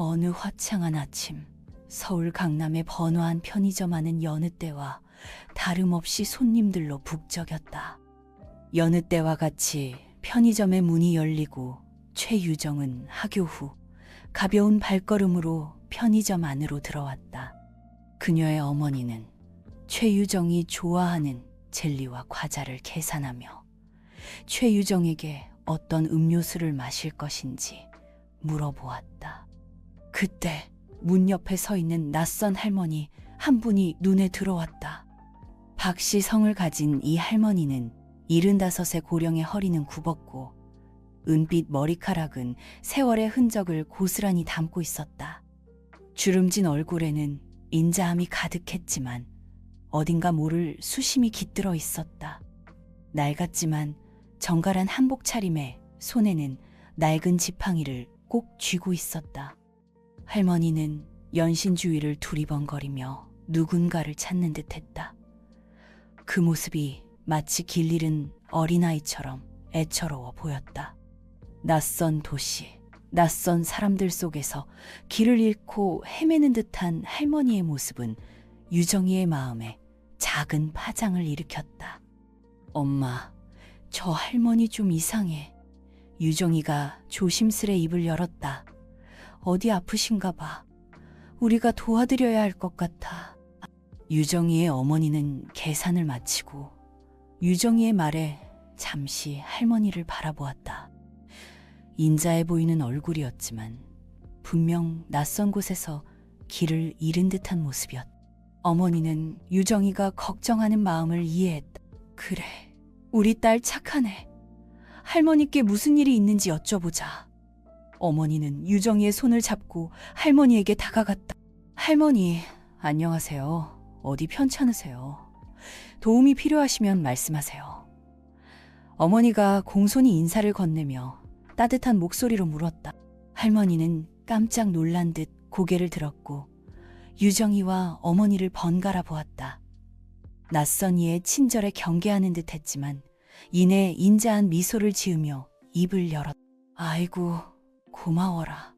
어느 화창한 아침, 서울 강남의 번화한 편의점 안은 여느 때와 다름없이 손님들로 북적였다. 여느 때와 같이 편의점의 문이 열리고 최유정은 하교 후 가벼운 발걸음으로 편의점 안으로 들어왔다. 그녀의 어머니는 최유정이 좋아하는 젤리와 과자를 계산하며 최유정에게 어떤 음료수를 마실 것인지 물어보았다. 그때 문 옆에 서 있는 낯선 할머니 한 분이 눈에 들어왔다. 박씨 성을 가진 이 할머니는 75의 고령의 허리는 굽었고 은빛 머리카락은 세월의 흔적을 고스란히 담고 있었다. 주름진 얼굴에는 인자함이 가득했지만 어딘가 모를 수심이 깃들어 있었다. 낡았지만 정갈한 한복 차림에 손에는 낡은 지팡이를 꼭 쥐고 있었다. 할머니는 연신 주위를 두리번거리며 누군가를 찾는 듯했다. 그 모습이 마치 길 잃은 어린아이처럼 애처로워 보였다. 낯선 도시, 낯선 사람들 속에서 길을 잃고 헤매는 듯한 할머니의 모습은 유정이의 마음에 작은 파장을 일으켰다. 엄마, 저 할머니 좀 이상해. 유정이가 조심스레 입을 열었다. 어디 아프신가 봐. 우리가 도와드려야 할 것 같아. 유정이의 어머니는 계산을 마치고 유정이의 말에 잠시 할머니를 바라보았다. 인자해 보이는 얼굴이었지만 분명 낯선 곳에서 길을 잃은 듯한 모습이었다. 어머니는 유정이가 걱정하는 마음을 이해했다. 그래, 우리 딸 착하네. 할머니께 무슨 일이 있는지 여쭤보자. 어머니는 유정이의 손을 잡고 할머니에게 다가갔다. 할머니, 안녕하세요. 어디 편찮으세요? 도움이 필요하시면 말씀하세요. 어머니가 공손히 인사를 건네며 따뜻한 목소리로 물었다. 할머니는 깜짝 놀란 듯 고개를 들었고 유정이와 어머니를 번갈아 보았다. 낯선 이의 친절에 경계하는 듯 했지만 이내 인자한 미소를 지으며 입을 열었다. 아이고, 고마워라.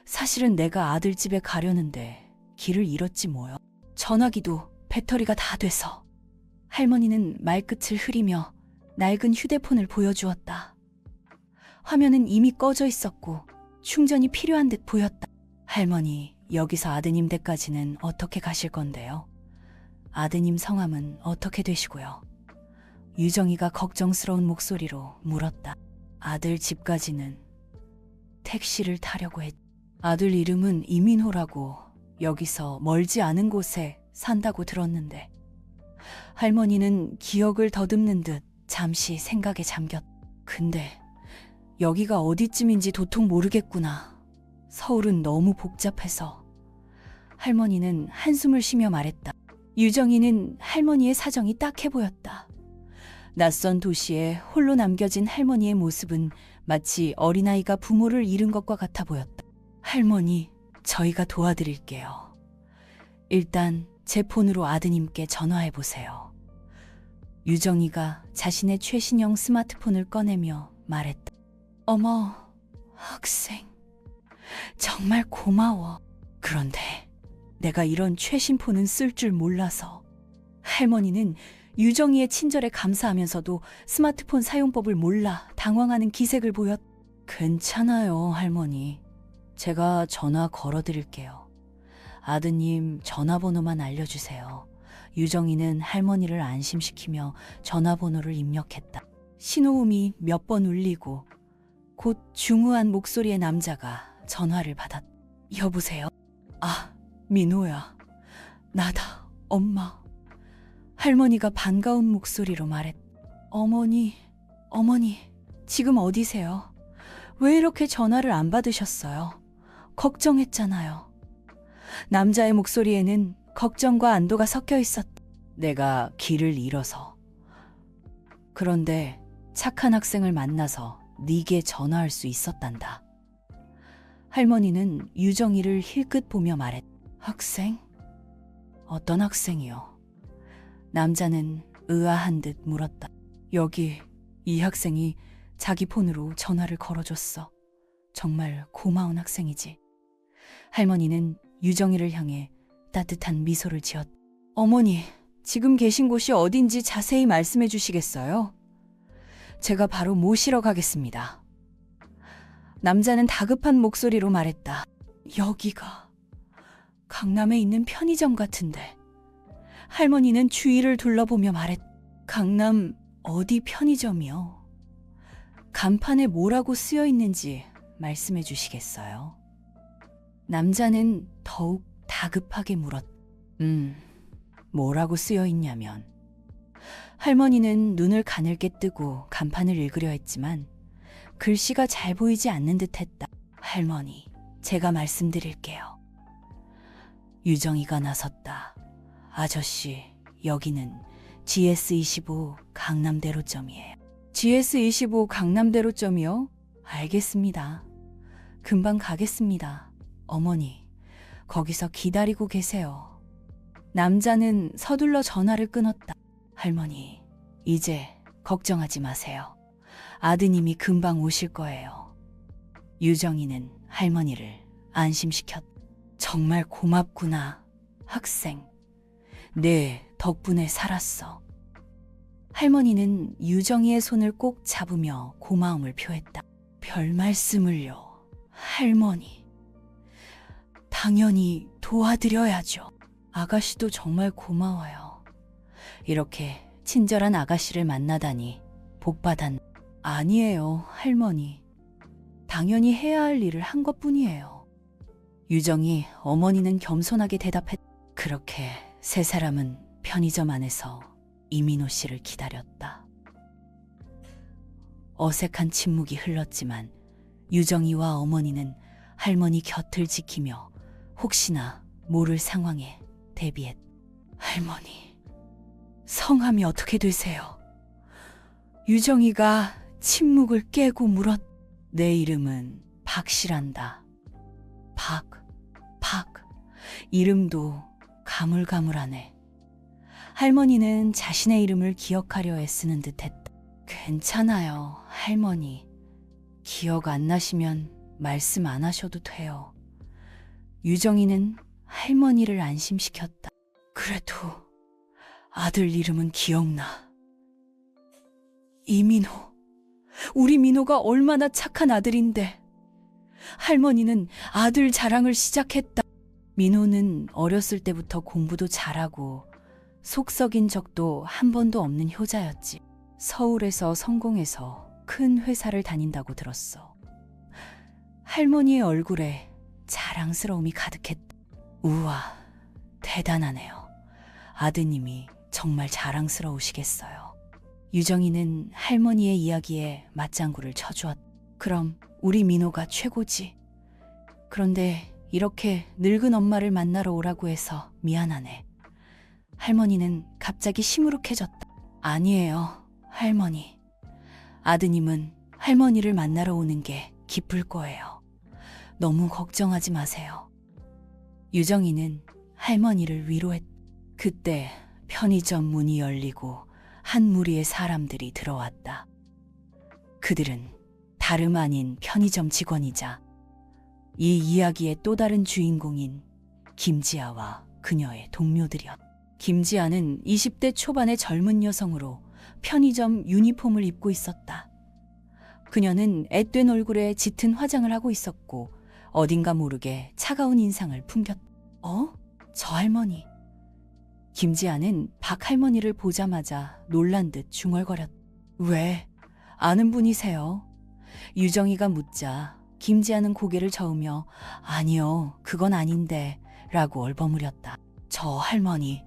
사실은 내가 아들 집에 가려는데 길을 잃었지 뭐요. 전화기도 배터리가 다 돼서. 할머니는 말끝을 흐리며 낡은 휴대폰을 보여주었다. 화면은 이미 꺼져 있었고 충전이 필요한 듯 보였다. 할머니, 여기서 아드님 댁까지는 어떻게 가실 건데요? 아드님 성함은 어떻게 되시고요? 유정이가 걱정스러운 목소리로 물었다. 아들 집까지는 택시를 타려고 했. 아들 이름은 이민호라고 여기서 멀지 않은 곳에 산다고 들었는데. 할머니는 기억을 더듬는 듯 잠시 생각에 잠겼다. 근데 여기가 어디쯤인지 도통 모르겠구나. 서울은 너무 복잡해서. 할머니는 한숨을 쉬며 말했다. 유정이는 할머니의 사정이 딱해 보였다. 낯선 도시에 홀로 남겨진 할머니의 모습은 마치 어린아이가 부모를 잃은 것과 같아 보였다. 할머니, 저희가 도와드릴게요. 일단 제 폰으로 아드님께 전화해 보세요. 유정이가 자신의 최신형 스마트폰을 꺼내며 말했다. 어머, 학생, 정말 고마워. 그런데 내가 이런 최신 폰은 쓸 줄 몰라서. 할머니는 유정이의 친절에 감사하면서도 스마트폰 사용법을 몰라 당황하는 기색을 보였다. 괜찮아요, 할머니. 제가 전화 걸어드릴게요. 아드님 전화번호만 알려주세요. 유정이는 할머니를 안심시키며 전화번호를 입력했다. 신호음이 몇 번 울리고 곧 중후한 목소리의 남자가 전화를 받았다. 여보세요? 아, 민호야. 나다, 엄마. 할머니가 반가운 목소리로 말했다. 어머니, 지금 어디세요? 왜 이렇게 전화를 안 받으셨어요? 걱정했잖아요. 남자의 목소리에는 걱정과 안도가 섞여 있었다. 내가 길을 잃어서. 그런데 착한 학생을 만나서 네게 전화할 수 있었단다. 할머니는 유정이를 힐끗 보며 말했다. 학생? 어떤 학생이요? 남자는 의아한 듯 물었다. 여기 이 학생이 자기 폰으로 전화를 걸어줬어. 정말 고마운 학생이지. 할머니는 유정이를 향해 따뜻한 미소를 지었다. 어머니, 지금 계신 곳이 어딘지 자세히 말씀해 주시겠어요? 제가 바로 모시러 가겠습니다. 남자는 다급한 목소리로 말했다. 여기가 강남에 있는 편의점 같은데. 할머니는 주위를 둘러보며 말했다. 강남 어디 편의점이요? 간판에 뭐라고 쓰여 있는지 말씀해 주시겠어요? 남자는 더욱 다급하게 물었다. 뭐라고 쓰여 있냐면. 할머니는 눈을 가늘게 뜨고 간판을 읽으려 했지만 글씨가 잘 보이지 않는 듯 했다. 할머니, 제가 말씀드릴게요. 유정이가 나섰다. 아저씨, 여기는 GS25 강남대로점이에요. GS25 강남대로점이요? 알겠습니다. 금방 가겠습니다. 어머니, 거기서 기다리고 계세요. 남자는 서둘러 전화를 끊었다. 할머니, 이제 걱정하지 마세요. 아드님이 금방 오실 거예요. 유정이는 할머니를 안심시켰다. 정말 고맙구나, 학생. 네, 덕분에 살았어. 할머니는 유정이의 손을 꼭 잡으며 고마움을 표했다. 별 말씀을요, 할머니. 당연히 도와드려야죠. 아가씨도 정말 고마워요. 이렇게 친절한 아가씨를 만나다니 복받았. 아니에요, 할머니. 당연히 해야 할 일을 한 것뿐이에요. 유정이 어머니는 겸손하게 대답했다. 그렇게 세 사람은 편의점 안에서 이민호 씨를 기다렸다. 어색한 침묵이 흘렀지만 유정이와 어머니는 할머니 곁을 지키며 혹시나 모를 상황에 대비했다. 할머니, 성함이 어떻게 되세요? 유정이가 침묵을 깨고 물었. 내 이름은 박씨란다. 박. 이름도 가물가물하네. 할머니는 자신의 이름을 기억하려 애쓰는 듯했다. 괜찮아요, 할머니. 기억 안 나시면 말씀 안 하셔도 돼요. 유정이는 할머니를 안심시켰다. 그래도 아들 이름은 기억나. 이민호. 우리 민호가 얼마나 착한 아들인데. 할머니는 아들 자랑을 시작했다. 민호는 어렸을 때부터 공부도 잘하고 속 썩인 적도 한 번도 없는 효자였지. 서울에서 성공해서 큰 회사를 다닌다고 들었어. 할머니의 얼굴에 자랑스러움이 가득했다. 우와, 대단하네요. 아드님이 정말 자랑스러우시겠어요. 유정이는 할머니의 이야기에 맞장구를 쳐주었다. 그럼 우리 민호가 최고지. 그런데 이렇게 늙은 엄마를 만나러 오라고 해서 미안하네. 할머니는 갑자기 시무룩해졌다. 아니에요, 할머니. 아드님은 할머니를 만나러 오는 게 기쁠 거예요. 너무 걱정하지 마세요. 유정이는 할머니를 위로했다. 그때 편의점 문이 열리고 한 무리의 사람들이 들어왔다. 그들은 다름 아닌 편의점 직원이자 이 이야기의 또 다른 주인공인 김지아와 그녀의 동료들이었다. 김지아는 20대 초반의 젊은 여성으로 편의점 유니폼을 입고 있었다. 그녀는 앳된 얼굴에 짙은 화장을 하고 있었고 어딘가 모르게 차가운 인상을 풍겼다. 저 할머니. 김지아는 박 할머니를 보자마자 놀란 듯 중얼거렸다. 왜? 아는 분이세요? 유정이가 묻자 김지아는 고개를 저으며 아니요, 그건 아닌데 라고 얼버무렸다. 저 할머니,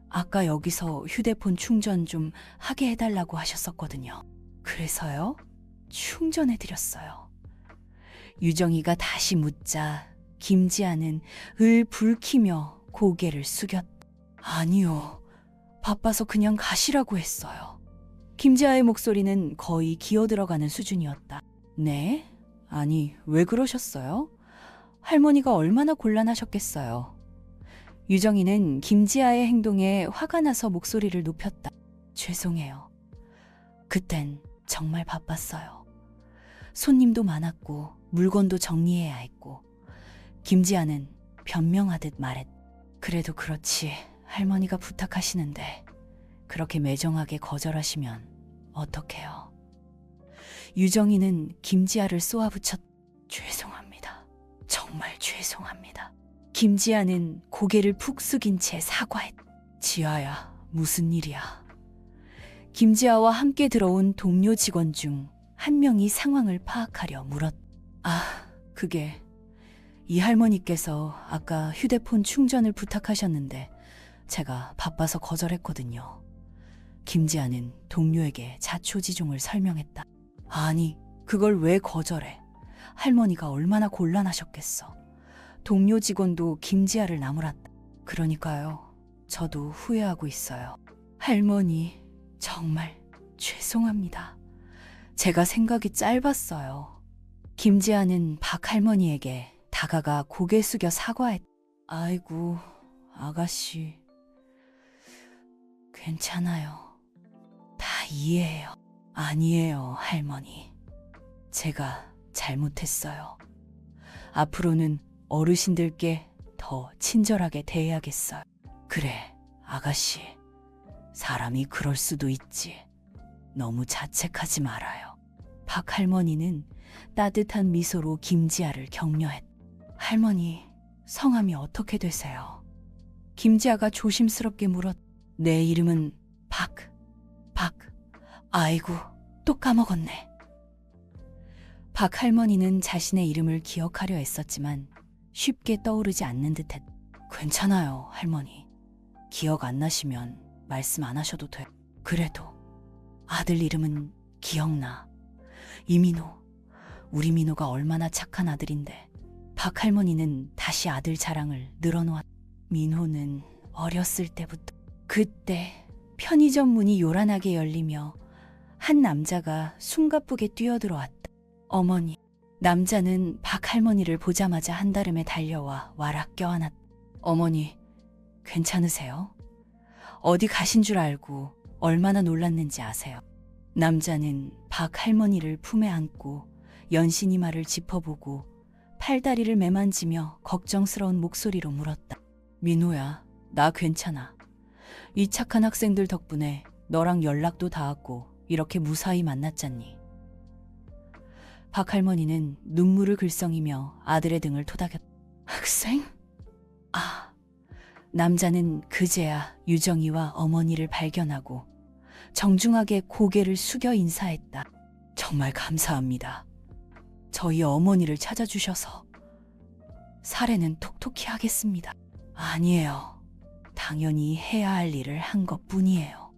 아까 여기서 휴대폰 충전 좀 하게 해달라고 하셨었거든요. 그래서요? 충전해드렸어요. 유정이가 다시 묻자 김지아는 을 붉히며 고개를 숙였다. 아니요, 바빠서 그냥 가시라고 했어요. 김지아의 목소리는 거의 기어들어가는 수준이었다. 네? 아니, 왜 그러셨어요? 할머니가 얼마나 곤란하셨겠어요. 유정이는 김지아의 행동에 화가 나서 목소리를 높였다. 죄송해요. 그땐 정말 바빴어요. 손님도 많았고 물건도 정리해야 했고 김지아는 변명하듯 말했다. 그래도 그렇지, 할머니가 부탁하시는데 그렇게 매정하게 거절하시면 어떡해요. 유정이는 김지아를 쏘아붙였다. 죄송합니다. 정말 죄송합니다. 김지아는 고개를 푹 숙인 채 사과했다. 지아야, 무슨 일이야? 김지아와 함께 들어온 동료 직원 중 한 명이 상황을 파악하려 물었다. 그게 이 할머니께서 아까 휴대폰 충전을 부탁하셨는데 제가 바빠서 거절했거든요. 김지아는 동료에게 자초지종을 설명했다. 아니, 그걸 왜 거절해? 할머니가 얼마나 곤란하셨겠어. 동료 직원도 김지아를 나무랐다. 그러니까요. 저도 후회하고 있어요. 할머니, 정말 죄송합니다. 제가 생각이 짧았어요. 김지아는 박 할머니에게 다가가 고개 숙여 사과했다. 아이고, 아가씨. 괜찮아요. 다 이해해요. 아니에요, 할머니. 제가 잘못했어요. 앞으로는 어르신들께 더 친절하게 대해야겠어요. 그래, 아가씨. 사람이 그럴 수도 있지. 너무 자책하지 말아요. 박 할머니는 따뜻한 미소로 김지아를 격려했다. 할머니, 성함이 어떻게 되세요? 김지아가 조심스럽게 물었다. 내 이름은 아이고, 또 까먹었네. 박 할머니는 자신의 이름을 기억하려 애썼지만 쉽게 떠오르지 않는 듯했다. 괜찮아요, 할머니. 기억 안 나시면 말씀 안 하셔도 돼. 그래도 아들 이름은 기억나. 이민호. 우리 민호가 얼마나 착한 아들인데. 박 할머니는 다시 아들 자랑을 늘어놓았다. 민호는 어렸을 때부터. 그때 편의점 문이 요란하게 열리며 한 남자가 숨가쁘게 뛰어들어왔다. 어머니. 남자는 박 할머니를 보자마자 한달음에 달려와 와락 껴안았다. 어머니, 괜찮으세요? 어디 가신 줄 알고 얼마나 놀랐는지 아세요? 남자는 박 할머니를 품에 안고 연신이 말을 짚어보고 팔다리를 매만지며 걱정스러운 목소리로 물었다. 민호야, 나 괜찮아. 이 착한 학생들 덕분에 너랑 연락도 닿았고 이렇게 무사히 만났잖니. 박 할머니는 눈물을 글썽이며 아들의 등을 토닥였다. 학생? 남자는 그제야 유정이와 어머니를 발견하고 정중하게 고개를 숙여 인사했다. 정말 감사합니다. 저희 어머니를 찾아주셔서. 사례는 톡톡히 하겠습니다. 아니에요. 당연히 해야 할 일을 한 것뿐이에요.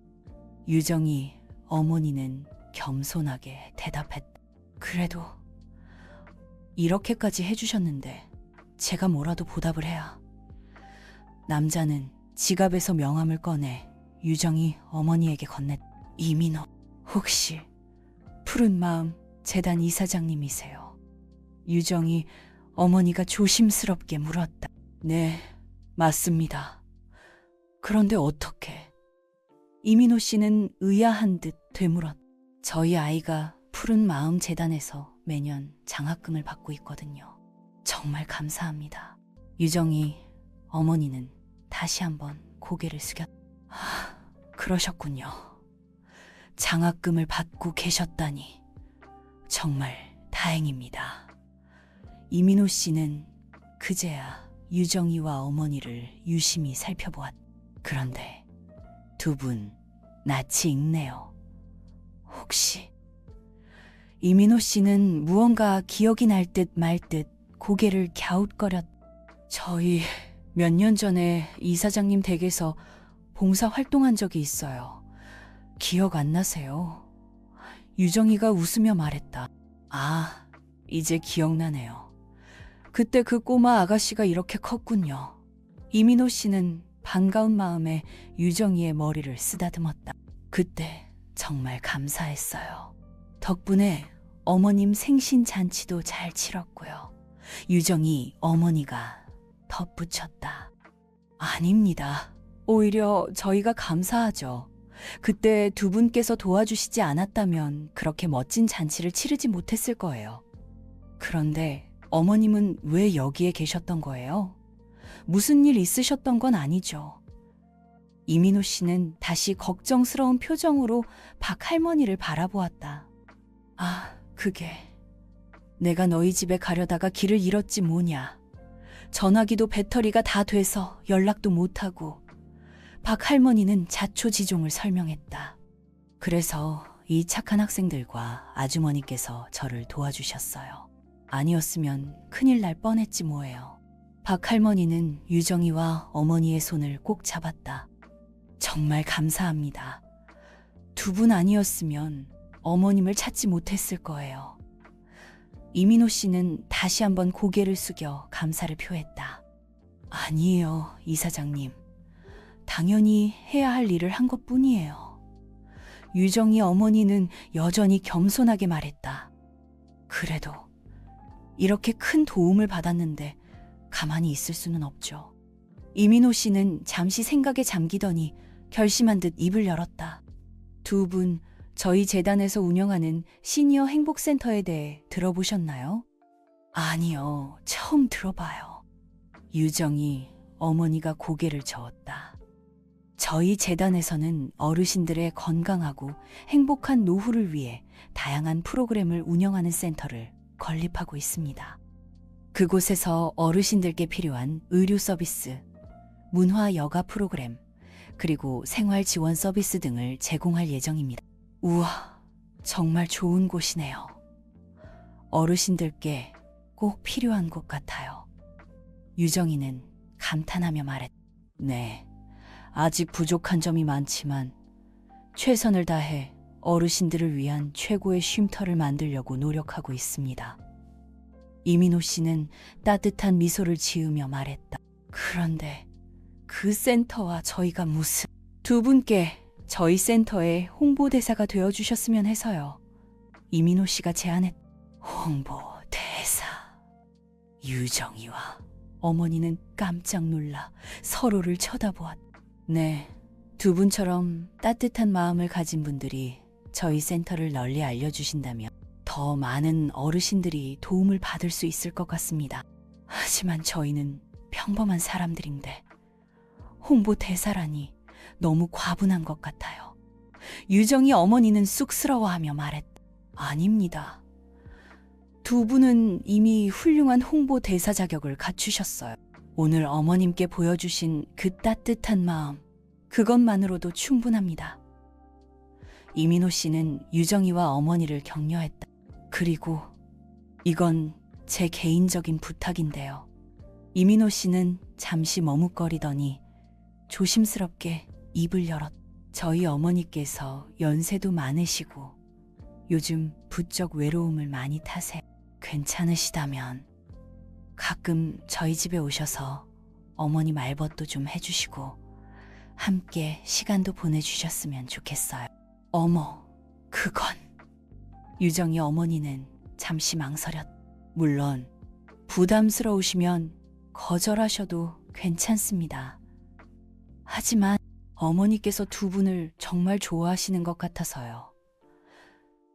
유정이 어머니는 겸손하게 대답했다. 그래도 이렇게까지 해주셨는데 제가 뭐라도 보답을 해야. 남자는 지갑에서 명함을 꺼내 유정이 어머니에게 건넸다. 이민호, 혹시 푸른마음 재단 이사장님이세요? 유정이 어머니가 조심스럽게 물었다. 네, 맞습니다. 그런데 어떻게? 이민호 씨는 의아한 듯 되물었다. 저희 아이가 푸른마음 재단에서 매년 장학금을 받고 있거든요. 정말 감사합니다. 유정이 어머니는 다시 한번 고개를 숙였다. 그러셨군요. 장학금을 받고 계셨다니 정말 다행입니다. 이민호 씨는 그제야 유정이와 어머니를 유심히 살펴보았다. 그런데 두 분 낯이 익네요. 혹시? 이민호 씨는 무언가 기억이 날 듯 말 듯 고개를 갸웃거렸다. 저희 몇 년 전에 이사장님 댁에서 봉사 활동한 적이 있어요. 기억 안 나세요? 유정이가 웃으며 말했다. 이제 기억나네요. 그때 그 꼬마 아가씨가 이렇게 컸군요. 이민호 씨는 반가운 마음에 유정이의 머리를 쓰다듬었다. 그때 정말 감사했어요. 덕분에 어머님 생신 잔치도 잘 치렀고요. 유정이 어머니가 덧붙였다. 아닙니다. 오히려 저희가 감사하죠. 그때 두 분께서 도와주시지 않았다면 그렇게 멋진 잔치를 치르지 못했을 거예요. 그런데 어머님은 왜 여기에 계셨던 거예요? 무슨 일 있으셨던 건 아니죠? 이민호 씨는 다시 걱정스러운 표정으로 박 할머니를 바라보았다. 아, 그게 내가 너희 집에 가려다가 길을 잃었지 뭐냐. 전화기도 배터리가 다 돼서 연락도 못하고. 박 할머니는 자초지종을 설명했다. 그래서 이 착한 학생들과 아주머니께서 저를 도와주셨어요. 아니었으면 큰일 날 뻔했지 뭐예요. 박 할머니는 유정이와 어머니의 손을 꼭 잡았다. 정말 감사합니다. 두 분 아니었으면 어머님을 찾지 못했을 거예요. 이민호 씨는 다시 한번 고개를 숙여 감사를 표했다. 아니에요, 이사장님. 당연히 해야 할 일을 한 것뿐이에요. 유정이 어머니는 여전히 겸손하게 말했다. 그래도 이렇게 큰 도움을 받았는데 가만히 있을 수는 없죠. 이민호 씨는 잠시 생각에 잠기더니 결심한 듯 입을 열었다. 두 분 저희 재단에서 운영하는 시니어 행복센터에 대해 들어보셨나요? 아니요, 처음 들어봐요. 유정이 어머니가 고개를 저었다. 저희 재단에서는 어르신들의 건강하고 행복한 노후를 위해 다양한 프로그램을 운영하는 센터를 건립하고 있습니다. 그곳에서 어르신들께 필요한 의료 서비스, 문화 여가 프로그램, 그리고 생활 지원 서비스 등을 제공할 예정입니다. 우와, 정말 좋은 곳이네요. 어르신들께 꼭 필요한 곳 같아요. 유정이는 감탄하며 말했다. 네, 아직 부족한 점이 많지만 최선을 다해 어르신들을 위한 최고의 쉼터를 만들려고 노력하고 있습니다. 이민호 씨는 따뜻한 미소를 지으며 말했다. 그런데 그 센터와 저희가 무슨... 두 분께 저희 센터의 홍보대사가 되어주셨으면 해서요. 이민호 씨가 제안했다. 홍보대사... 유정이와 어머니는 깜짝 놀라 서로를 쳐다보았다. 네, 두 분처럼 따뜻한 마음을 가진 분들이 저희 센터를 널리 알려주신다면 더 많은 어르신들이 도움을 받을 수 있을 것 같습니다. 하지만 저희는 평범한 사람들인데 홍보대사라니 너무 과분한 것 같아요. 유정이 어머니는 쑥스러워하며 말했다. 아닙니다. 두 분은 이미 훌륭한 홍보대사 자격을 갖추셨어요. 오늘 어머님께 보여주신 그 따뜻한 마음, 그것만으로도 충분합니다. 이민호 씨는 유정이와 어머니를 격려했다. 그리고 이건 제 개인적인 부탁인데요. 이민호 씨는 잠시 머뭇거리더니 조심스럽게 입을 열었다. 저희 어머니께서 연세도 많으시고 요즘 부쩍 외로움을 많이 타세요. 괜찮으시다면 가끔 저희 집에 오셔서 어머니 말벗도 좀 해주시고 함께 시간도 보내주셨으면 좋겠어요. 어머, 그건... 유정이 어머니는 잠시 망설였다. 물론 부담스러우시면 거절하셔도 괜찮습니다. 하지만 어머니께서 두 분을 정말 좋아하시는 것 같아서요.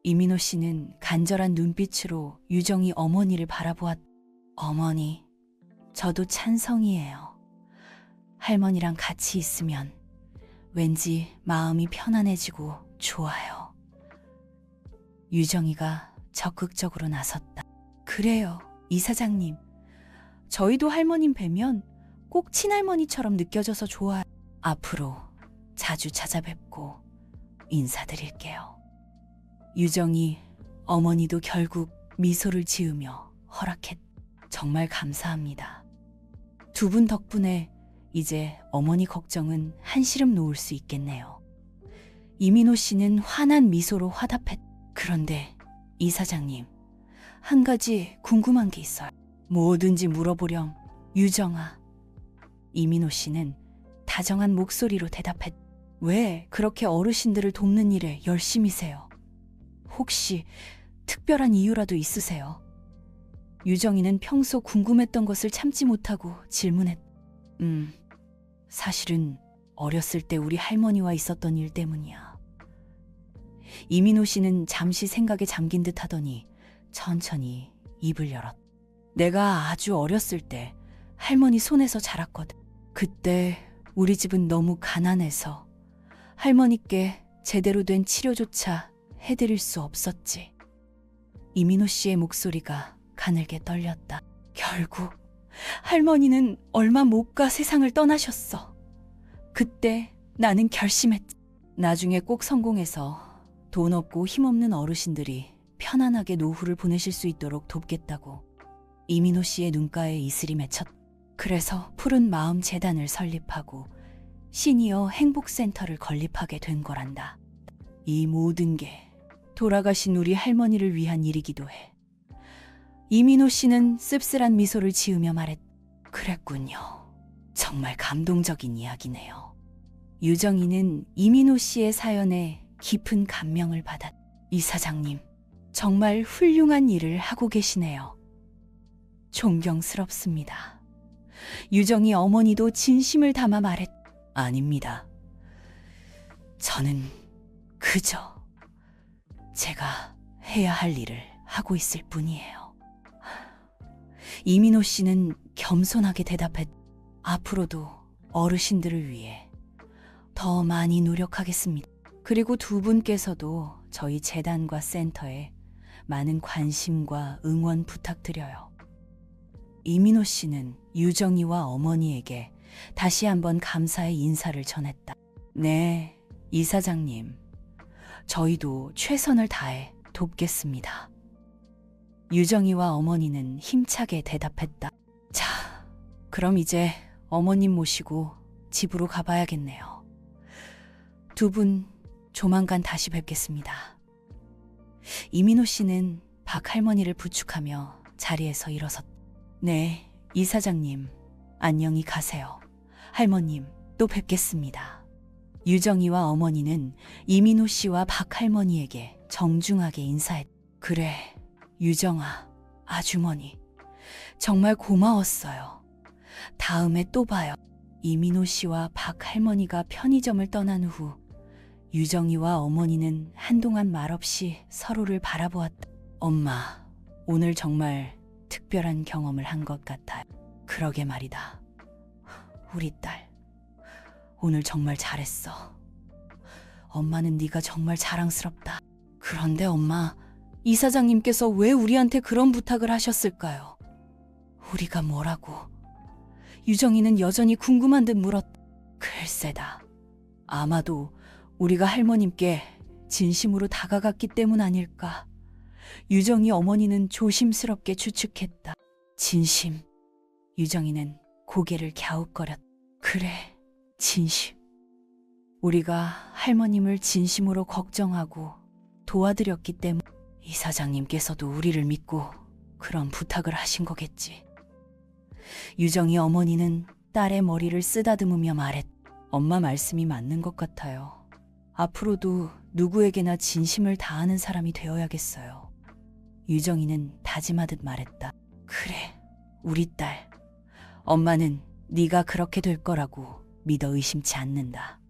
이민호 씨는 간절한 눈빛으로 유정이 어머니를 바라보았다. 어머니, 저도 찬성이에요. 할머니랑 같이 있으면 왠지 마음이 편안해지고 좋아요. 유정이가 적극적으로 나섰다. 그래요, 이사장님. 저희도 할머님 뵈면 꼭 친할머니처럼 느껴져서 좋아요. 앞으로 자주 찾아뵙고 인사드릴게요. 유정이 어머니도 결국 미소를 지으며 허락했다. 정말 감사합니다. 두 분 덕분에 이제 어머니 걱정은 한시름 놓을 수 있겠네요. 이민호 씨는 환한 미소로 화답했다. 그런데 이사장님, 한 가지 궁금한 게 있어요. 뭐든지 물어보렴, 유정아. 이민호 씨는 다정한 목소리로 대답했다. 왜 그렇게 어르신들을 돕는 일에 열심히세요? 혹시 특별한 이유라도 있으세요? 유정이는 평소 궁금했던 것을 참지 못하고 질문했다. 사실은 어렸을 때 우리 할머니와 있었던 일 때문이야. 이민호 씨는 잠시 생각에 잠긴 듯 하더니 천천히 입을 열었다. 내가 아주 어렸을 때 할머니 손에서 자랐거든. 그때 우리 집은 너무 가난해서 할머니께 제대로 된 치료조차 해드릴 수 없었지. 이민호 씨의 목소리가 가늘게 떨렸다. 결국 할머니는 얼마 못 가 세상을 떠나셨어. 그때 나는 결심했지. 나중에 꼭 성공해서 돈 없고 힘없는 어르신들이 편안하게 노후를 보내실 수 있도록 돕겠다고. 이민호 씨의 눈가에 이슬이 맺혔. 그래서 푸른 마음 재단을 설립하고 시니어 행복센터를 건립하게 된 거란다. 이 모든 게 돌아가신 우리 할머니를 위한 일이기도 해. 이민호 씨는 씁쓸한 미소를 지으며 말했. 그랬군요. 정말 감동적인 이야기네요. 유정이는 이민호 씨의 사연에 깊은 감명을 받았. 이사장님, 정말 훌륭한 일을 하고 계시네요. 존경스럽습니다. 유정이 어머니도 진심을 담아 말했. 아닙니다. 저는 그저 제가 해야 할 일을 하고 있을 뿐이에요. 이민호 씨는 겸손하게 대답했. 앞으로도 어르신들을 위해 더 많이 노력하겠습니다. 그리고 두 분께서도 저희 재단과 센터에 많은 관심과 응원 부탁드려요. 이민호 씨는 유정이와 어머니에게 다시 한번 감사의 인사를 전했다. 네, 이사장님. 저희도 최선을 다해 돕겠습니다. 유정이와 어머니는 힘차게 대답했다. 자, 그럼 이제 어머님 모시고 집으로 가봐야겠네요. 두 분 조만간 다시 뵙겠습니다. 이민호 씨는 박 할머니를 부축하며 자리에서 일어섰다. 네, 이사장님. 안녕히 가세요. 할머님, 또 뵙겠습니다. 유정이와 어머니는 이민호 씨와 박 할머니에게 정중하게 인사했다. 그래, 유정아, 아주머니. 정말 고마웠어요. 다음에 또 봐요. 이민호 씨와 박 할머니가 편의점을 떠난 후 유정이와 어머니는 한동안 말없이 서로를 바라보았다. 엄마, 오늘 정말 특별한 경험을 한 것 같아요. 그러게 말이다. 우리 딸, 오늘 정말 잘했어. 엄마는 네가 정말 자랑스럽다. 그런데 엄마, 이사장님께서 왜 우리한테 그런 부탁을 하셨을까요? 우리가 뭐라고? 유정이는 여전히 궁금한 듯 물었다. 글쎄다. 아마도 우리가 할머님께 진심으로 다가갔기 때문 아닐까. 유정이 어머니는 조심스럽게 추측했다. 진심. 유정이는 고개를 갸웃거렸다. 그래, 진심. 우리가 할머님을 진심으로 걱정하고 도와드렸기 때문 이사장님께서도 우리를 믿고 그런 부탁을 하신 거겠지. 유정이 어머니는 딸의 머리를 쓰다듬으며 말했다. 엄마 말씀이 맞는 것 같아요. 앞으로도 누구에게나 진심을 다하는 사람이 되어야겠어요. 유정이는 다짐하듯 말했다. 그래, 우리 딸. 엄마는 네가 그렇게 될 거라고 믿어 의심치 않는다.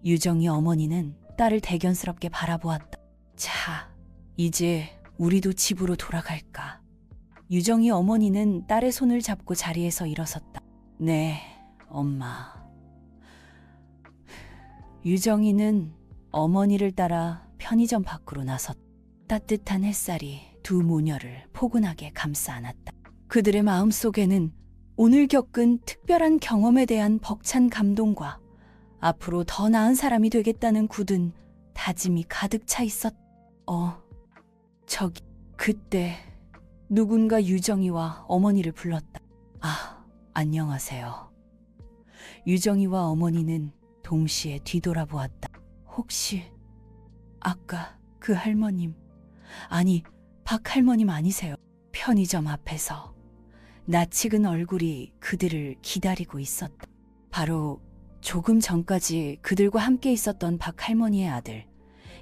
유정이 어머니는 딸을 대견스럽게 바라보았다. 자, 이제 우리도 집으로 돌아갈까? 유정이 어머니는 딸의 손을 잡고 자리에서 일어섰다. 네, 엄마. 유정이는 어머니를 따라 편의점 밖으로 나섰다. 따뜻한 햇살이 두 모녀를 포근하게 감싸 안았다. 그들의 마음속에는 오늘 겪은 특별한 경험에 대한 벅찬 감동과 앞으로 더 나은 사람이 되겠다는 굳은 다짐이 가득 차 있었다. 저기, 그때 누군가 유정이와 어머니를 불렀다. 아, 안녕하세요. 유정이와 어머니는 동시에 뒤돌아보았다. 혹시 아까 그 할머님, 아니 박 할머님 아니세요? 편의점 앞에서 낯익은 얼굴이 그들을 기다리고 있었다. 바로 조금 전까지 그들과 함께 있었던 박 할머니의 아들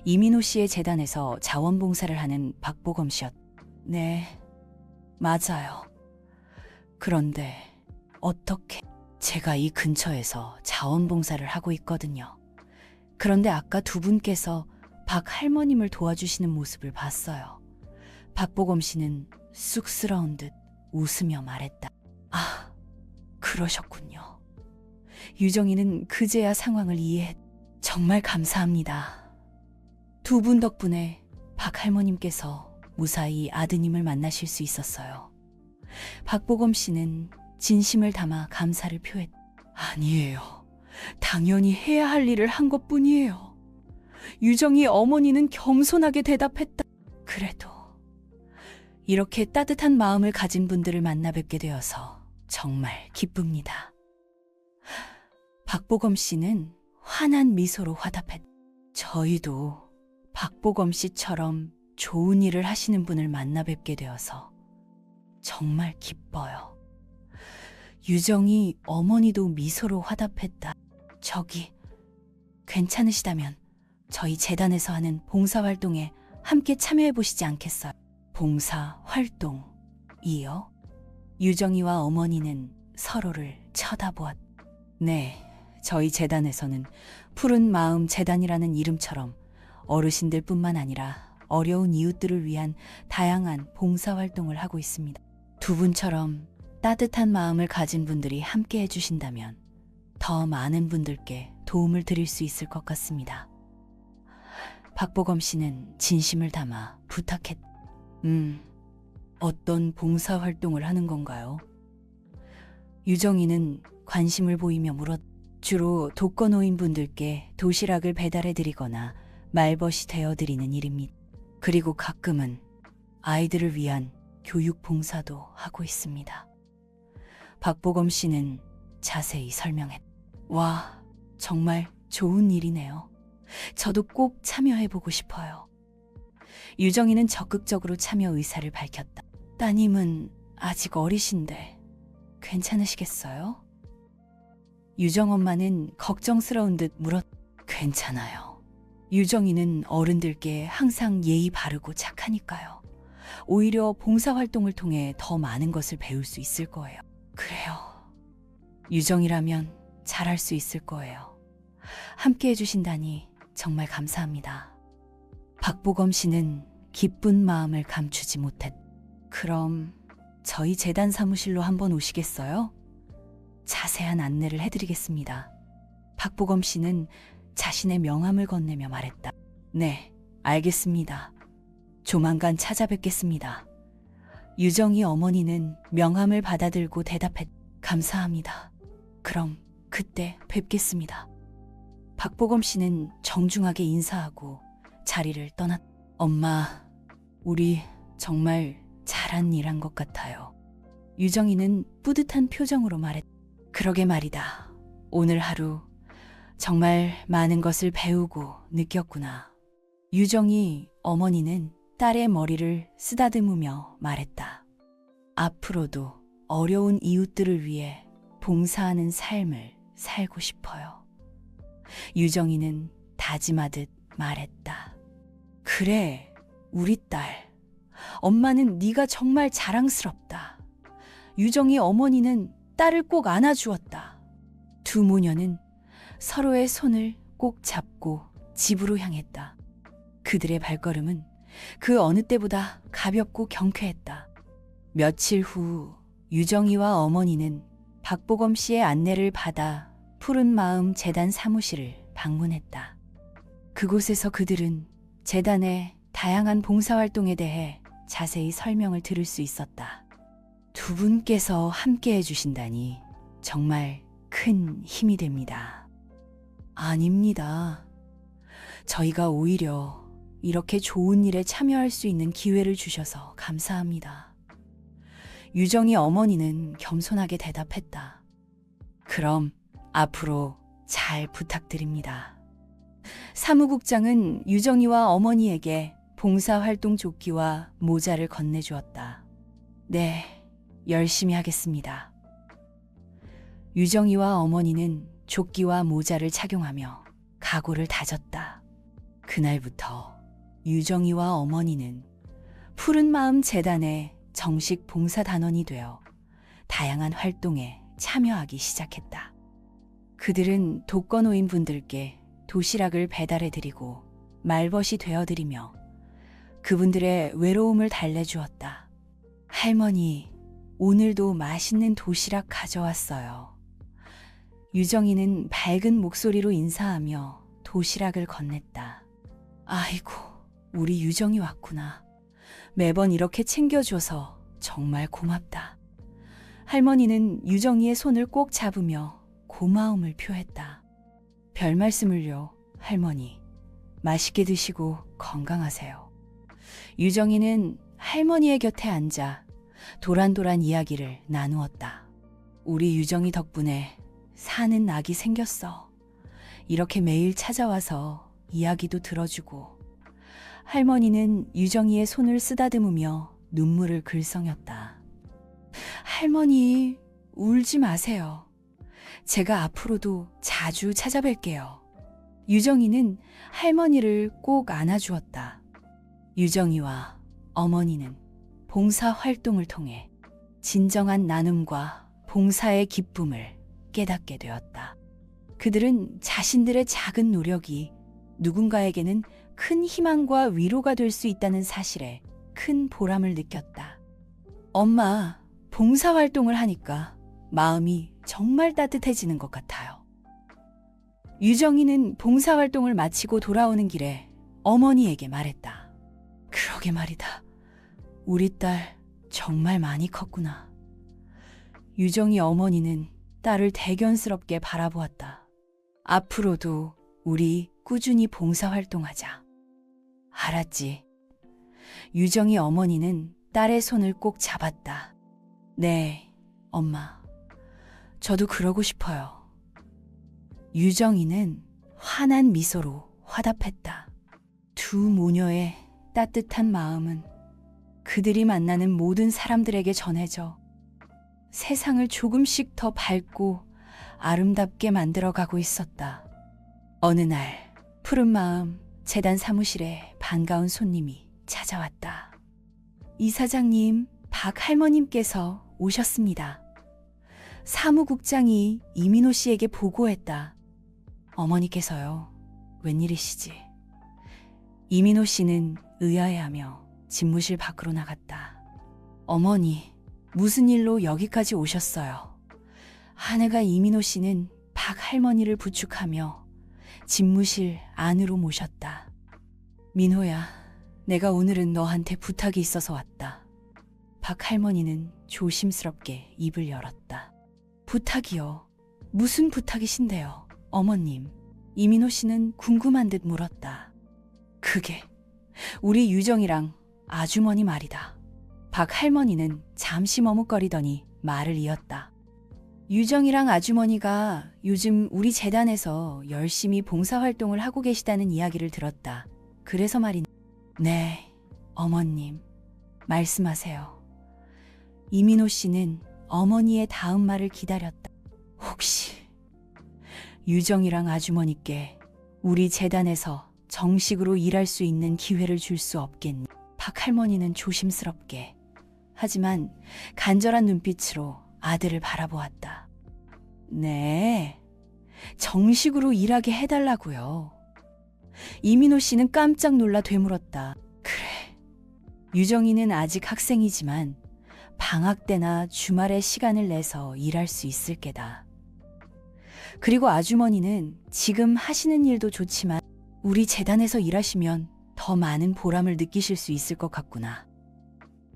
이민호 씨의 재단에서 자원봉사를 하는 박보검 씨였다. 네, 맞아요. 그런데 어떻게? 제가 이 근처에서 자원봉사를 하고 있거든요. 그런데 아까 두 분께서 박 할머님을 도와주시는 모습을 봤어요. 박보검 씨는 쑥스러운 듯 웃으며 말했다. 아, 그러셨군요. 유정이는 그제야 상황을 이해했다. 정말 감사합니다. 두 분 덕분에 박 할머님께서 무사히 아드님을 만나실 수 있었어요. 박보검 씨는 진심을 담아 감사를 표했다. 아니에요. 당연히 해야 할 일을 한 것뿐이에요. 유정이 어머니는 겸손하게 대답했다. 그래도 이렇게 따뜻한 마음을 가진 분들을 만나 뵙게 되어서 정말 기쁩니다. 박보검 씨는 환한 미소로 화답했다. 저희도 박보검 씨처럼 좋은 일을 하시는 분을 만나 뵙게 되어서 정말 기뻐요. 유정이 어머니도 미소로 화답했다. 저기, 괜찮으시다면 저희 재단에서 하는 봉사활동에 함께 참여해 보시지 않겠어요? 봉사활동이요? 유정이와 어머니는 서로를 쳐다보았다. 네, 저희 재단에서는 푸른 마음 재단이라는 이름처럼 어르신들뿐만 아니라 어려운 이웃들을 위한 다양한 봉사활동을 하고 있습니다. 두 분처럼 따뜻한 마음을 가진 분들이 함께 해주신다면 더 많은 분들께 도움을 드릴 수 있을 것 같습니다. 박보검 씨는 진심을 담아 부탁했다. 어떤 봉사활동을 하는 건가요? 유정이는 관심을 보이며 물었다. 주로 독거노인분들께 도시락을 배달해드리거나 말벗이 되어드리는 일입니다. 그리고 가끔은 아이들을 위한 교육 봉사도 하고 있습니다. 박보검 씨는 자세히 설명했다. 와, 정말 좋은 일이네요. 저도 꼭 참여해보고 싶어요. 유정이는 적극적으로 참여 의사를 밝혔다. 따님은 아직 어리신데 괜찮으시겠어요? 유정 엄마는 걱정스러운 듯 물었다. 괜찮아요. 유정이는 어른들께 항상 예의 바르고 착하니까요. 오히려 봉사활동을 통해 더 많은 것을 배울 수 있을 거예요. 그래요. 유정이라면 잘할 수 있을 거예요. 함께 해주신다니 정말 감사합니다. 박보검 씨는 기쁜 마음을 감추지 못했다. 그럼 저희 재단 사무실로 한번 오시겠어요? 자세한 안내를 해드리겠습니다. 박보검 씨는 자신의 명함을 건네며 말했다. 네, 알겠습니다. 조만간 찾아뵙겠습니다. 유정이 어머니는 명함을 받아들고 대답했다. 감사합니다. 그럼 그때 뵙겠습니다. 박보검 씨는 정중하게 인사하고 자리를 떠났다. 엄마, 우리 정말 잘한 일 한 것 같아요. 유정이는 뿌듯한 표정으로 말했다. 그러게 말이다. 오늘 하루 정말 많은 것을 배우고 느꼈구나. 유정이 어머니는 딸의 머리를 쓰다듬으며 말했다. 앞으로도 어려운 이웃들을 위해 봉사하는 삶을 살고 싶어요. 유정이는 다짐하듯 말했다. 그래, 우리 딸. 엄마는 네가 정말 자랑스럽다. 유정이 어머니는 딸을 꼭 안아주었다. 두 모녀는 서로의 손을 꼭 잡고 집으로 향했다. 그들의 발걸음은 그 어느 때보다 가볍고 경쾌했다. 며칠 후 유정이와 어머니는 박보검 씨의 안내를 받아 푸른마음 재단 사무실을 방문했다. 그곳에서 그들은 재단의 다양한 봉사활동에 대해 자세히 설명을 들을 수 있었다. 두 분께서 함께 해주신다니 정말 큰 힘이 됩니다. 아닙니다. 저희가 오히려 이렇게 좋은 일에 참여할 수 있는 기회를 주셔서 감사합니다. 유정이 어머니는 겸손하게 대답했다. 그럼 앞으로 잘 부탁드립니다. 사무국장은 유정이와 어머니에게 봉사활동 조끼와 모자를 건네주었다. 네, 열심히 하겠습니다. 유정이와 어머니는 조끼와 모자를 착용하며 각오를 다졌다. 그날부터 유정이와 어머니는 푸른마음 재단의 정식 봉사단원이 되어 다양한 활동에 참여하기 시작했다. 그들은 독거노인분들께 도시락을 배달해드리고 말벗이 되어드리며 그분들의 외로움을 달래주었다. 할머니, 오늘도 맛있는 도시락 가져왔어요. 유정이는 밝은 목소리로 인사하며 도시락을 건넸다. 아이고, 우리 유정이 왔구나. 매번 이렇게 챙겨줘서 정말 고맙다. 할머니는 유정이의 손을 꼭 잡으며 고마움을 표했다. 별 말씀을요, 할머니. 맛있게 드시고 건강하세요. 유정이는 할머니의 곁에 앉아 도란도란 이야기를 나누었다. 우리 유정이 덕분에 사는 낙이 생겼어. 이렇게 매일 찾아와서 이야기도 들어주고. 할머니는 유정이의 손을 쓰다듬으며 눈물을 글썽였다. 할머니, 울지 마세요. 제가 앞으로도 자주 찾아뵐게요. 유정이는 할머니를 꼭 안아주었다. 유정이와 어머니는 봉사 활동을 통해 진정한 나눔과 봉사의 기쁨을 깨닫게 되었다. 그들은 자신들의 작은 노력이 누군가에게는 큰 희망과 위로가 될 수 있다는 사실에 큰 보람을 느꼈다. 엄마, 봉사활동을 하니까 마음이 정말 따뜻해지는 것 같아요. 유정이는 봉사활동을 마치고 돌아오는 길에 어머니에게 말했다. 그러게 말이다. 우리 딸 정말 많이 컸구나. 유정이 어머니는 딸을 대견스럽게 바라보았다. 앞으로도 우리 꾸준히 봉사활동하자. 알았지? 유정이 어머니는 딸의 손을 꼭 잡았다. 네, 엄마. 저도 그러고 싶어요. 유정이는 환한 미소로 화답했다. 두 모녀의 따뜻한 마음은 그들이 만나는 모든 사람들에게 전해져 세상을 조금씩 더 밝고 아름답게 만들어가고 있었다. 어느 날 푸른마음 재단 사무실에 반가운 손님이 찾아왔다. 이사장님, 박 할머님께서 오셨습니다. 사무국장이 이민호 씨에게 보고했다. 어머니께서요. 웬일이시지? 이민호 씨는 의아해하며 집무실 밖으로 나갔다. 어머니, 무슨 일로 여기까지 오셨어요? 아내가 이민호 씨는 박 할머니를 부축하며 집무실 안으로 모셨다. 민호야, 내가 오늘은 너한테 부탁이 있어서 왔다. 박 할머니는 조심스럽게 입을 열었다. 부탁이요? 무슨 부탁이신데요, 어머님? 이민호 씨는 궁금한 듯 물었다. 그게 우리 유정이랑 아주머니 말이다. 박 할머니는 잠시 머뭇거리더니 말을 이었다. 유정이랑 아주머니가 요즘 우리 재단에서 열심히 봉사활동을 하고 계시다는 이야기를 들었다. 그래서 말인. 네, 어머님, 말씀하세요. 이민호 씨는 어머니의 다음 말을 기다렸다. 혹시 유정이랑 아주머니께 우리 재단에서 정식으로 일할 수 있는 기회를 줄 수 없겠니? 박 할머니는 조심스럽게 하지만 간절한 눈빛으로 아들을 바라보았다. 네, 정식으로 일하게 해달라고요. 이민호 씨는 깜짝 놀라 되물었다. 그래, 유정이는 아직 학생이지만 방학 때나 주말에 시간을 내서 일할 수 있을 게다. 그리고 아주머니는 지금 하시는 일도 좋지만 우리 재단에서 일하시면 더 많은 보람을 느끼실 수 있을 것 같구나.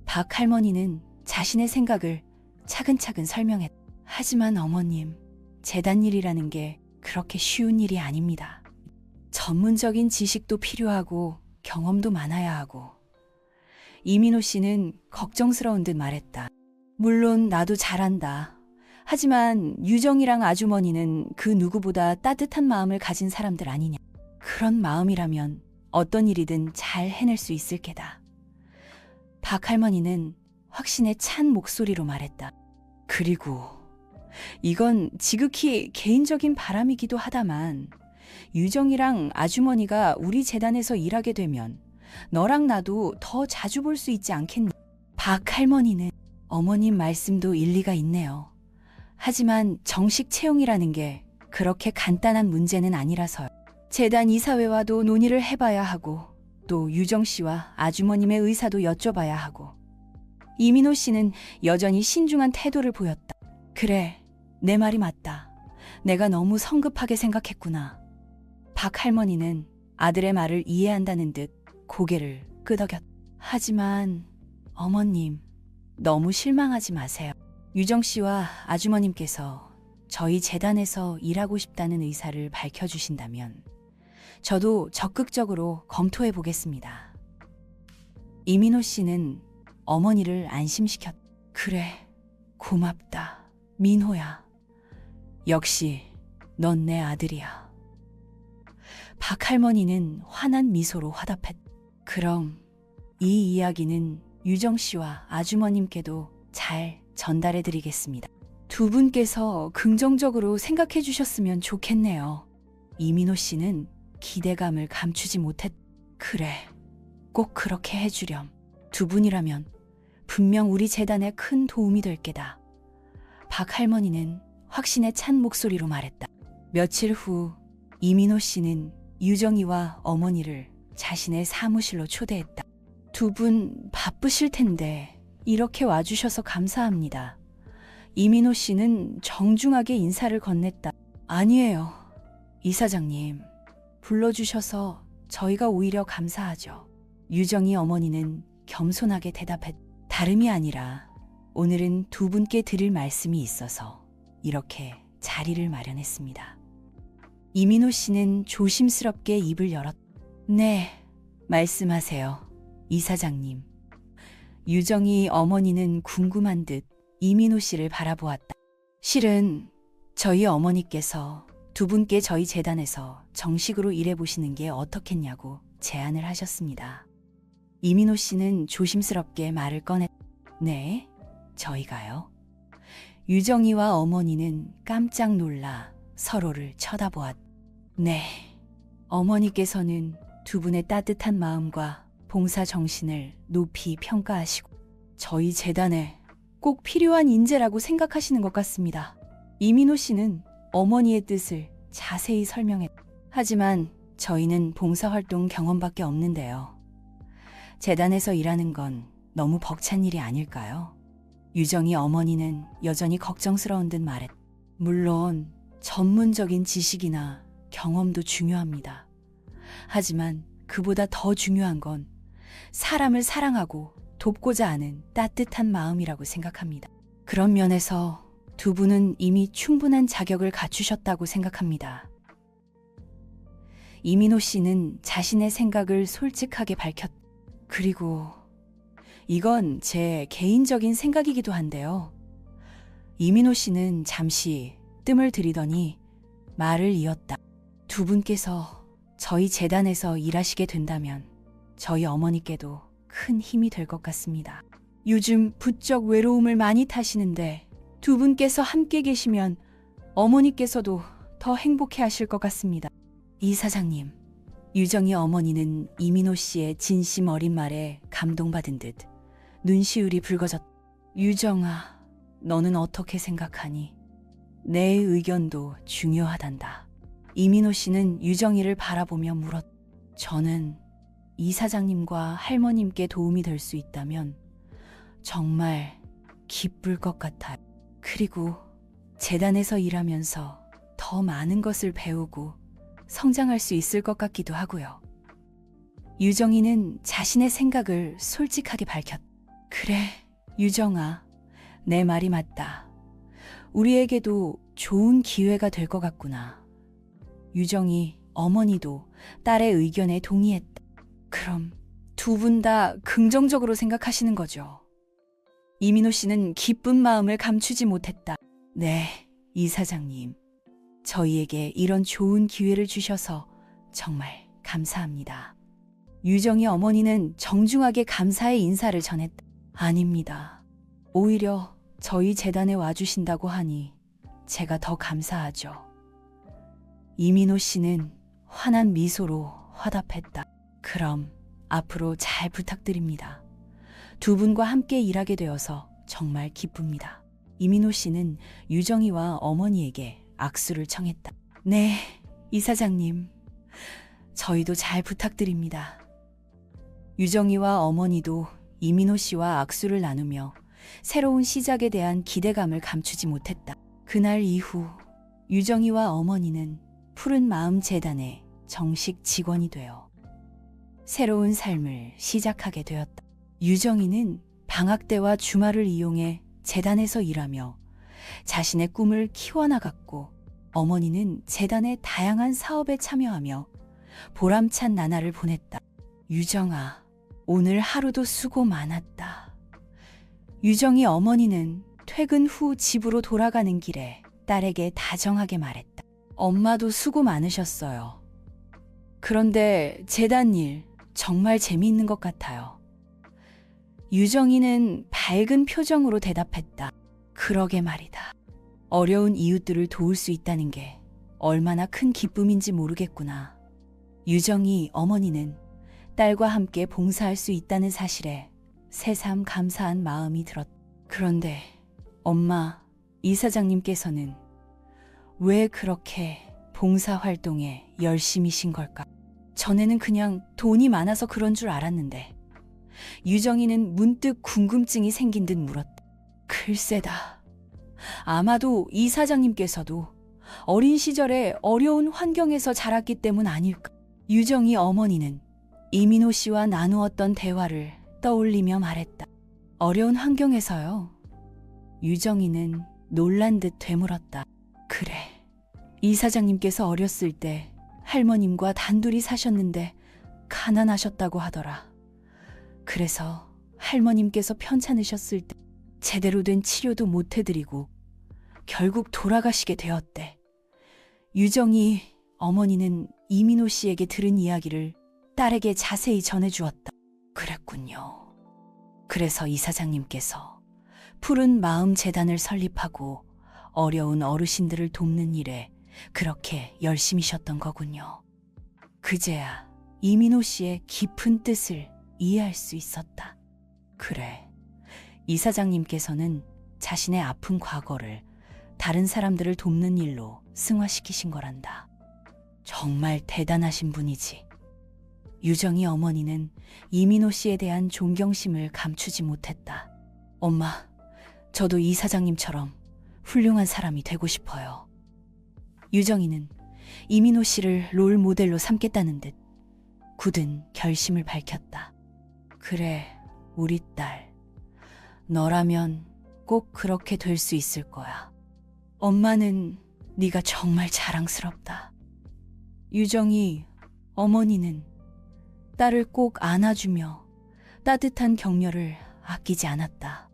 박 할머니는 자신의 생각을 차근차근 설명했다. 하지만 어머님, 재단 일이라는 게 그렇게 쉬운 일이 아닙니다. 전문적인 지식도 필요하고 경험도 많아야 하고. 이민호 씨는 걱정스러운 듯 말했다. 물론 나도 잘한다. 하지만 유정이랑 아주머니는 그 누구보다 따뜻한 마음을 가진 사람들 아니냐. 그런 마음이라면 어떤 일이든 잘 해낼 수 있을 게다. 박 할머니는 확신에 찬 목소리로 말했다. 그리고 이건 지극히 개인적인 바람이기도 하다만 유정이랑 아주머니가 우리 재단에서 일하게 되면 너랑 나도 더 자주 볼 수 있지 않겠니? 박 할머니는 어머님 말씀도 일리가 있네요. 하지만 정식 채용이라는 게 그렇게 간단한 문제는 아니라서요. 재단 이사회와도 논의를 해봐야 하고 또 유정 씨와 아주머님의 의사도 여쭤봐야 하고 이민호 씨는 여전히 신중한 태도를 보였다. 그래, 내 말이 맞다. 내가 너무 성급하게 생각했구나. 박 할머니는 아들의 말을 이해한다는 듯 고개를 끄덕였다. 하지만 어머님, 너무 실망하지 마세요. 유정 씨와 아주머님께서 저희 재단에서 일하고 싶다는 의사를 밝혀주신다면 저도 적극적으로 검토해 보겠습니다. 이민호 씨는 어머니를 안심시켰다. 그래, 고맙다. 민호야. 역시 넌 내 아들이야. 박 할머니는 환한 미소로 화답했다. 그럼 이 이야기는 유정 씨와 아주머님께도 잘 전달해 드리겠습니다. 두 분께서 긍정적으로 생각해 주셨으면 좋겠네요. 이민호 씨는 기대감을 감추지 못했. 그래, 꼭 그렇게 해주렴. 두 분이라면 분명 우리 재단에 큰 도움이 될 게다. 박 할머니는 확신에 찬 목소리로 말했다. 며칠 후 이민호 씨는 유정이와 어머니를 자신의 사무실로 초대했다. 두 분 바쁘실 텐데 이렇게 와주셔서 감사합니다. 이민호 씨는 정중하게 인사를 건넸다. 아니에요, 이사장님. 불러주셔서 저희가 오히려 감사하죠. 유정이 어머니는 겸손하게 대답했다. 다름이 아니라 오늘은 두 분께 드릴 말씀이 있어서 이렇게 자리를 마련했습니다. 이민호 씨는 조심스럽게 입을 열었다. 네, 말씀하세요, 이사장님. 유정이 어머니는 궁금한 듯 이민호 씨를 바라보았다. 실은 저희 어머니께서 두 분께 저희 재단에서 정식으로 일해보시는 게 어떻겠냐고 제안을 하셨습니다. 이민호 씨는 조심스럽게 말을 꺼냈다. 네, 저희가요? 유정이와 어머니는 깜짝 놀라 서로를 쳐다보았다. 네, 어머니께서는 두 분의 따뜻한 마음과 봉사 정신을 높이 평가하시고 저희 재단에 꼭 필요한 인재라고 생각하시는 것 같습니다. 이민호 씨는 어머니의 뜻을 자세히 설명했다. 하지만 저희는 봉사활동 경험밖에 없는데요. 재단에서 일하는 건 너무 벅찬 일이 아닐까요? 유정이 어머니는 여전히 걱정스러운 듯 말했다. 물론 전문적인 지식이나 경험도 중요합니다. 하지만 그보다 더 중요한 건 사람을 사랑하고 돕고자 하는 따뜻한 마음이라고 생각합니다. 그런 면에서 두 분은 이미 충분한 자격을 갖추셨다고 생각합니다. 이민호 씨는 자신의 생각을 솔직하게 밝혔다. 그리고 이건 제 개인적인 생각이기도 한데요. 이민호 씨는 잠시 뜸을 들이더니 말을 이었다. 두 분께서 저희 재단에서 일하시게 된다면 저희 어머니께도 큰 힘이 될 것 같습니다. 요즘 부쩍 외로움을 많이 타시는데 두 분께서 함께 계시면 어머니께서도 더 행복해 하실 것 같습니다. 이사장님, 유정이 어머니는 이민호 씨의 진심 어린 말에 감동받은 듯 눈시울이 붉어졌다. 유정아, 너는 어떻게 생각하니? 내 의견도 중요하단다. 이민호 씨는 유정이를 바라보며 물었다. 저는 이사장님과 할머님께 도움이 될 수 있다면 정말 기쁠 것 같아요. 그리고 재단에서 일하면서 더 많은 것을 배우고 성장할 수 있을 것 같기도 하고요. 유정이는 자신의 생각을 솔직하게 밝혔다. 그래, 유정아, 내 말이 맞다. 우리에게도 좋은 기회가 될 것 같구나. 유정이 어머니도 딸의 의견에 동의했다. 그럼 두 분 다 긍정적으로 생각하시는 거죠? 이민호 씨는 기쁜 마음을 감추지 못했다. 네, 이사장님. 저희에게 이런 좋은 기회를 주셔서 정말 감사합니다. 유정이 어머니는 정중하게 감사의 인사를 전했다. 아닙니다. 오히려 저희 재단에 와주신다고 하니 제가 더 감사하죠. 이민호 씨는 환한 미소로 화답했다. 그럼 앞으로 잘 부탁드립니다. 두 분과 함께 일하게 되어서 정말 기쁩니다. 이민호 씨는 유정이와 어머니에게 악수를 청했다. 네, 이사장님. 저희도 잘 부탁드립니다. 유정이와 어머니도 이민호 씨와 악수를 나누며 새로운 시작에 대한 기대감을 감추지 못했다. 그날 이후 유정이와 어머니는 푸른 마음 재단의 정식 직원이 되어 새로운 삶을 시작하게 되었다. 유정이는 방학 때와 주말을 이용해 재단에서 일하며 자신의 꿈을 키워나갔고, 어머니는 재단의 다양한 사업에 참여하며 보람찬 나날을 보냈다. 유정아, 오늘 하루도 수고 많았다. 유정이 어머니는 퇴근 후 집으로 돌아가는 길에 딸에게 다정하게 말했다. 엄마도 수고 많으셨어요. 그런데 재단 일 정말 재미있는 것 같아요. 유정이는 밝은 표정으로 대답했다. 그러게 말이다. 어려운 이웃들을 도울 수 있다는 게 얼마나 큰 기쁨인지 모르겠구나. 유정이 어머니는 딸과 함께 봉사할 수 있다는 사실에 새삼 감사한 마음이 들었다. 그런데 엄마, 이사장님께서는 왜 그렇게 봉사활동에 열심이신 걸까? 전에는 그냥 돈이 많아서 그런 줄 알았는데. 유정이는 문득 궁금증이 생긴 듯 물었다. 글쎄다. 아마도 이사장님께서도 어린 시절에 어려운 환경에서 자랐기 때문 아닐까? 유정이 어머니는 이민호 씨와 나누었던 대화를 떠올리며 말했다. 어려운 환경에서요? 유정이는 놀란 듯 되물었다. 그래. 이사장님께서 어렸을 때 할머님과 단둘이 사셨는데 가난하셨다고 하더라. 그래서 할머님께서 편찮으셨을 때 제대로 된 치료도 못 해드리고 결국 돌아가시게 되었대. 유정이 어머니는 이민호 씨에게 들은 이야기를 딸에게 자세히 전해주었다. 그랬군요. 그래서 이사장님께서 푸른 마음 재단을 설립하고 어려운 어르신들을 돕는 일에 그렇게 열심히셨던 거군요. 그제야 이민호 씨의 깊은 뜻을 이해할 수 있었다. 그래, 이사장님께서는 자신의 아픈 과거를 다른 사람들을 돕는 일로 승화시키신 거란다. 정말 대단하신 분이지. 유정이 어머니는 이민호 씨에 대한 존경심을 감추지 못했다. 엄마, 저도 이사장님처럼 훌륭한 사람이 되고 싶어요. 유정이는 이민호 씨를 롤 모델로 삼겠다는 듯 굳은 결심을 밝혔다. 그래, 우리 딸. 너라면 꼭 그렇게 될 수 있을 거야. 엄마는 네가 정말 자랑스럽다. 유정이 어머니는 딸을 꼭 안아주며 따뜻한 격려를 아끼지 않았다.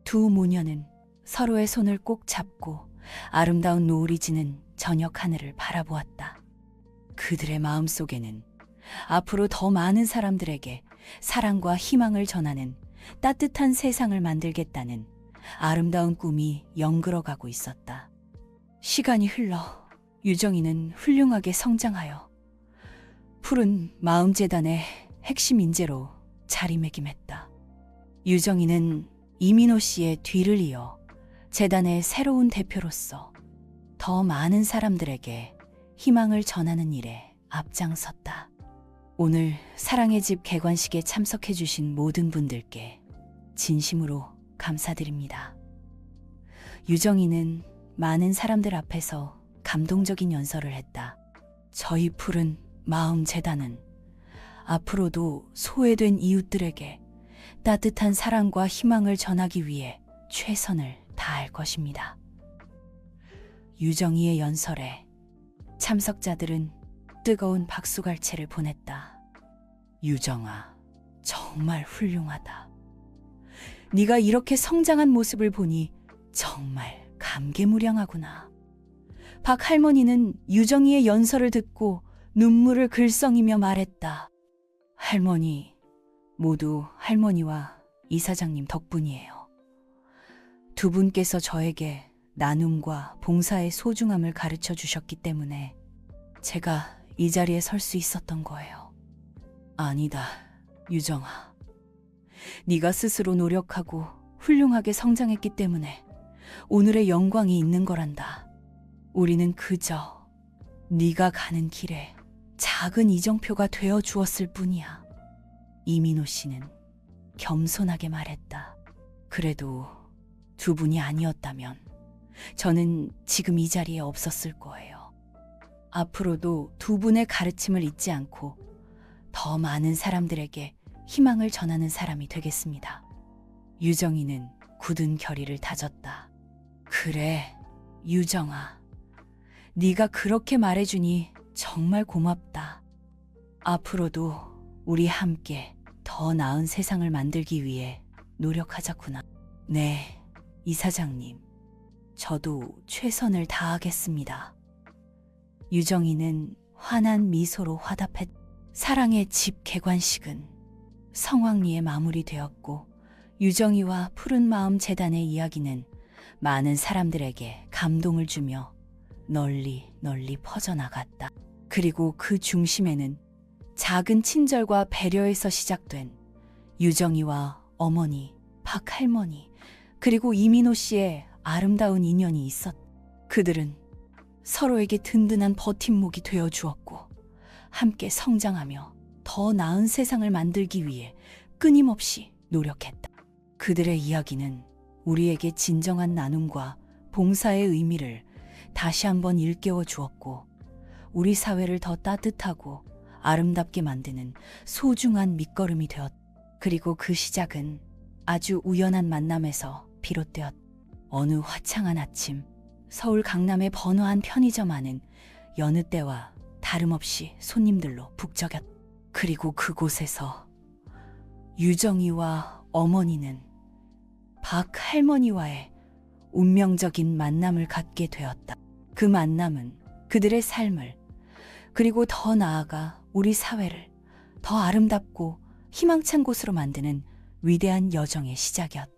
두 모녀는 서로의 손을 꼭 잡고 아름다운 노을이 지는 저녁 하늘을 바라보았다. 그들의 마음속에는 앞으로 더 많은 사람들에게 사랑과 희망을 전하는 따뜻한 세상을 만들겠다는 아름다운 꿈이 연그러가고 있었다. 시간이 흘러 유정이는 훌륭하게 성장하여 푸른 마음재단의 핵심 인재로 자리매김했다. 유정이는 이민호 씨의 뒤를 이어 재단의 새로운 대표로서 더 많은 사람들에게 희망을 전하는 일에 앞장섰다. 오늘 사랑의 집 개관식에 참석해 주신 모든 분들께 진심으로 감사드립니다. 유정이는 많은 사람들 앞에서 감동적인 연설을 했다. 저희 푸른 마음 재단은 앞으로도 소외된 이웃들에게 따뜻한 사랑과 희망을 전하기 위해 최선을 다할 것입니다. 유정이의 연설에 참석자들은 뜨거운 박수갈채를 보냈다. 유정아, 정말 훌륭하다. 네가 이렇게 성장한 모습을 보니 정말 감개무량하구나. 박 할머니는 유정이의 연설을 듣고 눈물을 글썽이며 말했다. 할머니, 모두 할머니와 이사장님 덕분이에요. 두 분께서 저에게 나눔과 봉사의 소중함을 가르쳐 주셨기 때문에 제가 이 자리에 설 수 있었던 거예요. 아니다, 유정아. 네가 스스로 노력하고 훌륭하게 성장했기 때문에 오늘의 영광이 있는 거란다. 우리는 그저 네가 가는 길에 작은 이정표가 되어 주었을 뿐이야. 이민호 씨는 겸손하게 말했다. 그래도 두 분이 아니었다면 저는 지금 이 자리에 없었을 거예요. 앞으로도 두 분의 가르침을 잊지 않고 더 많은 사람들에게 희망을 전하는 사람이 되겠습니다. 유정이는 굳은 결의를 다졌다. 그래, 유정아. 네가 그렇게 말해주니 정말 고맙다. 앞으로도 우리 함께 더 나은 세상을 만들기 위해 노력하자꾸나. 네, 이사장님. 저도 최선을 다하겠습니다. 유정이는 환한 미소로 화답했다. 사랑의 집 개관식은 성황리에 마무리되었고 유정이와 푸른 마음 재단의 이야기는 많은 사람들에게 감동을 주며 널리 널리 퍼져나갔다. 그리고 그 중심에는 작은 친절과 배려에서 시작된 유정이와 어머니, 박할머니, 그리고 이민호 씨의 아름다운 인연이 있었다. 그들은 서로에게 든든한 버팀목이 되어 주었고 함께 성장하며 더 나은 세상을 만들기 위해 끊임없이 노력했다. 그들의 이야기는 우리에게 진정한 나눔과 봉사의 의미를 다시 한번 일깨워 주었고 우리 사회를 더 따뜻하고 아름답게 만드는 소중한 밑거름이 되었다. 그리고 그 시작은 아주 우연한 만남에서 비롯되었다. 어느 화창한 아침, 서울 강남의 번화한 편의점 안은 여느 때와 다름없이 손님들로 북적였다. 그리고 그곳에서 유정이와 어머니는 박 할머니와의 운명적인 만남을 갖게 되었다. 그 만남은 그들의 삶을, 그리고 더 나아가 우리 사회를 더 아름답고 희망찬 곳으로 만드는 위대한 여정의 시작이었다.